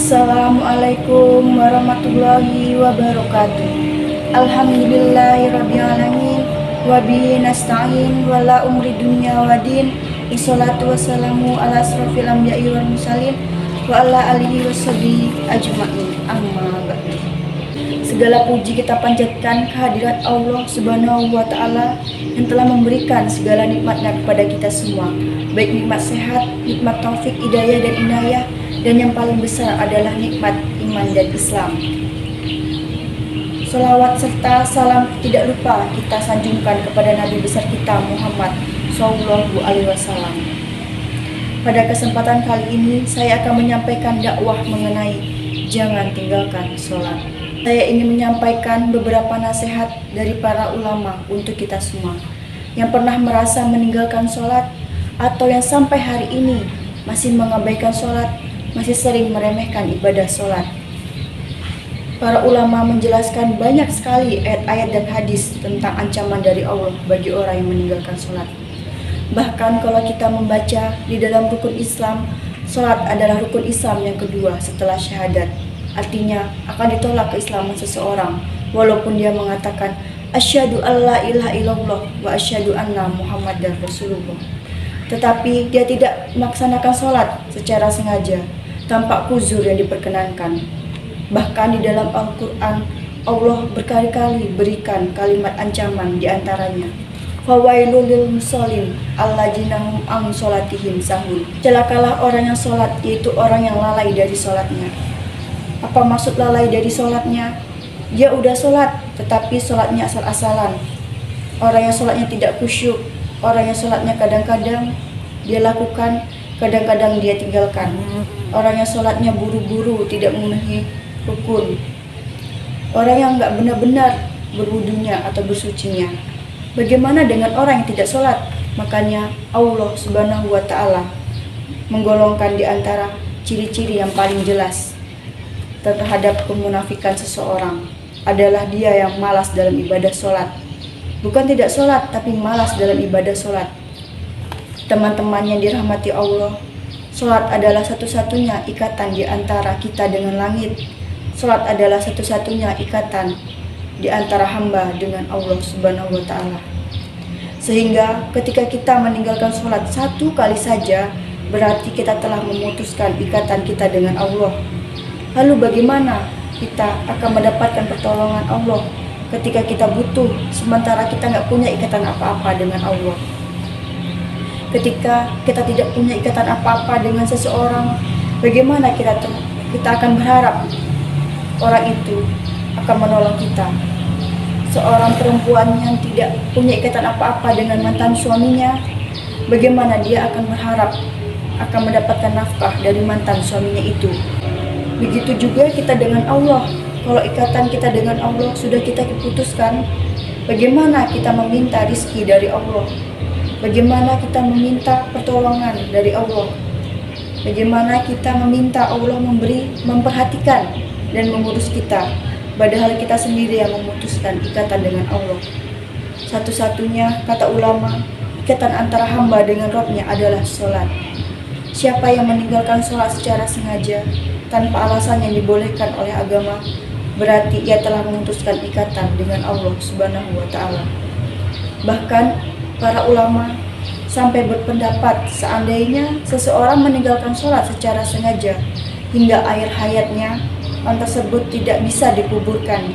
Assalamualaikum warahmatullahi wabarakatuh. Alhamdulillahirabbil alamin wa bihi nasta'in wa la umri dunya wa din. Wassalatu wassalamu ala asrofil anbiya'i wal mursalin wa ala alihi washabihi ajma'in. Amma ba'du. Segala puji kita panjatkan kehadirat Allah Subhanahu wa taala yang telah memberikan segala nikmatnya kepada kita semua, baik nikmat sehat, nikmat taufik, hidayah dan inayah, dan yang paling besar adalah nikmat iman dan Islam. Salawat serta salam tidak lupa kita sanjungkan kepada Nabi besar kita Muhammad Sallallahu Alaihi Wasallam. Pada kesempatan kali ini saya akan menyampaikan dakwah mengenai jangan tinggalkan sholat. Saya ingin menyampaikan beberapa nasihat dari para ulama untuk kita semua yang pernah merasa meninggalkan sholat atau yang sampai hari ini masih mengabaikan sholat, masih sering meremehkan ibadah sholat. Para ulama menjelaskan banyak sekali ayat-ayat dan hadis tentang ancaman dari Allah bagi orang yang meninggalkan sholat. Bahkan kalau kita membaca di dalam rukun Islam, sholat adalah rukun Islam yang kedua setelah syahadat. Artinya akan ditolak keislaman seseorang walaupun dia mengatakan asyhadu alla ilaha illallah wa asyhadu anna muhammadar rasulullah. Tetapi dia tidak melaksanakan sholat secara sengaja tanpa uzur yang diperkenankan. Bahkan di dalam Al-Quran Allah berkali-kali berikan kalimat ancaman diantaranya fawailul lil musallin alladzina hum an sholatihim sahun. Celakalah orang yang sholat, yaitu orang yang lalai dari sholatnya. Apa maksud lalai dari sholatnya? Dia udah sholat tetapi sholatnya asal-asalan. Orang yang sholatnya tidak khusyuk, orang yang sholatnya kadang-kadang dia lakukan, kadang-kadang dia tinggalkan. Orang yang sholatnya buru-buru, tidak memenuhi rukun. Orang yang nggak benar-benar berwudunya atau bersucinya. Bagaimana dengan orang yang tidak sholat? Makanya Allah Subhanahu wa ta'ala menggolongkan di antara ciri-ciri yang paling jelas terhadap kemunafikan seseorang adalah dia yang malas dalam ibadah sholat. Bukan tidak sholat, tapi malas dalam ibadah sholat. Teman-teman yang dirahmati Allah, sholat adalah satu-satunya ikatan di antara kita dengan langit. Sholat adalah satu-satunya ikatan di antara hamba dengan Allah Subhanahu wa ta'ala. Sehingga ketika kita meninggalkan sholat satu kali saja, berarti kita telah memutuskan ikatan kita dengan Allah. Lalu bagaimana kita akan mendapatkan pertolongan Allah ketika kita butuh, sementara kita nggak punya ikatan apa-apa dengan Allah? Ketika kita tidak punya ikatan apa-apa dengan seseorang, bagaimana kita akan berharap orang itu akan menolong kita? Seorang perempuan yang tidak punya ikatan apa-apa dengan mantan suaminya, bagaimana dia akan berharap akan mendapatkan nafkah dari mantan suaminya itu? Begitu juga kita dengan Allah. Kalau ikatan kita dengan Allah sudah kita putuskan, bagaimana kita meminta rizki dari Allah? Bagaimana kita meminta pertolongan dari Allah? Bagaimana kita meminta Allah memperhatikan dan mengurus kita, padahal kita sendiri yang memutuskan ikatan dengan Allah. Satu-satunya, kata ulama, ikatan antara hamba dengan Rabb-nya adalah sholat. Siapa yang meninggalkan sholat secara sengaja tanpa alasan yang dibolehkan oleh agama, berarti ia telah memutuskan ikatan dengan Allah Subhanahu wa ta'ala. Bahkan para ulama sampai berpendapat seandainya seseorang meninggalkan sholat secara sengaja hingga akhir hayatnya, orang tersebut tidak bisa dikuburkan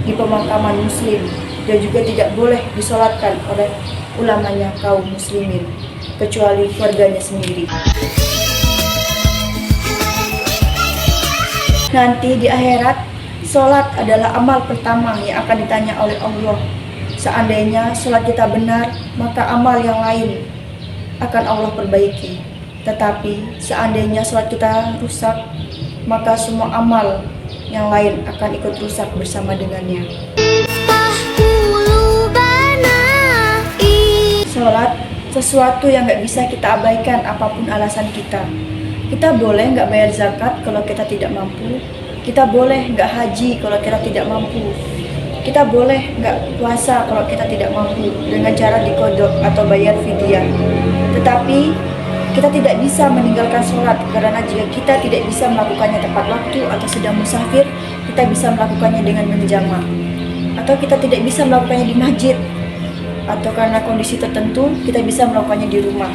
di pemakaman muslim dan juga tidak boleh disolatkan oleh ulamanya kaum muslimin kecuali keluarganya sendiri. Nanti di akhirat, sholat adalah amal pertama yang akan ditanya oleh Allah. Seandainya sholat kita benar, maka amal yang lain akan Allah perbaiki. Tetapi seandainya sholat kita rusak, maka semua amal yang lain akan ikut rusak bersama dengannya. Sholat sesuatu yang gak bisa kita abaikan apapun alasan kita. Kita boleh nggak bayar zakat kalau kita tidak mampu. Kita boleh nggak haji kalau kita tidak mampu. Kita boleh nggak puasa kalau kita tidak mampu dengan cara dikodok atau bayar fidyah. Tetapi Kita tidak bisa meninggalkan sholat karena jika kita tidak bisa melakukannya tepat waktu atau sedang musafir, kita bisa melakukannya dengan menjama. Atau kita tidak bisa melakukannya di masjid, atau karena kondisi tertentu kita bisa melakukannya di rumah.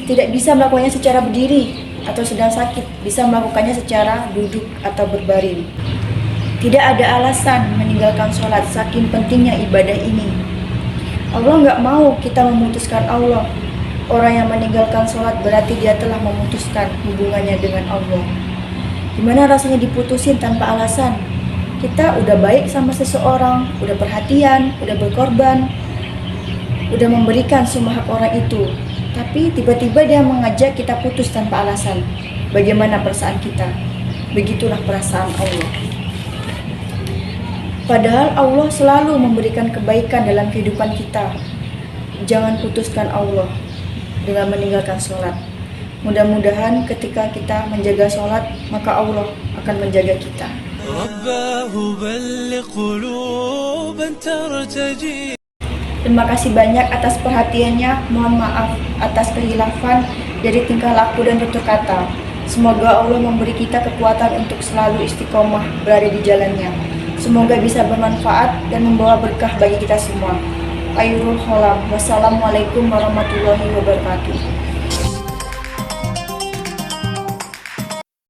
Tidak bisa melakukannya secara berdiri atau sedang sakit, bisa melakukannya secara duduk atau berbaring. Tidak ada alasan meninggalkan sholat, saking pentingnya ibadah ini. Allah nggak mau kita memutuskan Allah. Orang yang meninggalkan sholat berarti dia telah memutuskan hubungannya dengan Allah. Gimana rasanya diputusin tanpa alasan? Kita udah baik sama seseorang, udah perhatian, udah berkorban, udah memberikan semua hak orang itu. Tapi tiba-tiba dia mengajak kita putus tanpa alasan. Bagaimana perasaan kita? Begitulah perasaan Allah. Padahal Allah selalu memberikan kebaikan dalam kehidupan kita. Jangan putuskan Allah dengan meninggalkan sholat. Mudah-mudahan ketika kita menjaga sholat, maka Allah akan menjaga kita. Terima kasih banyak atas perhatiannya. Mohon maaf atas kehilafan dari tingkah laku dan tutur kata. Semoga Allah memberi kita kekuatan untuk selalu istiqomah berada di jalannya. Semoga bisa bermanfaat dan membawa berkah bagi kita semua. Wassalamualaikum warahmatullahi wabarakatuh.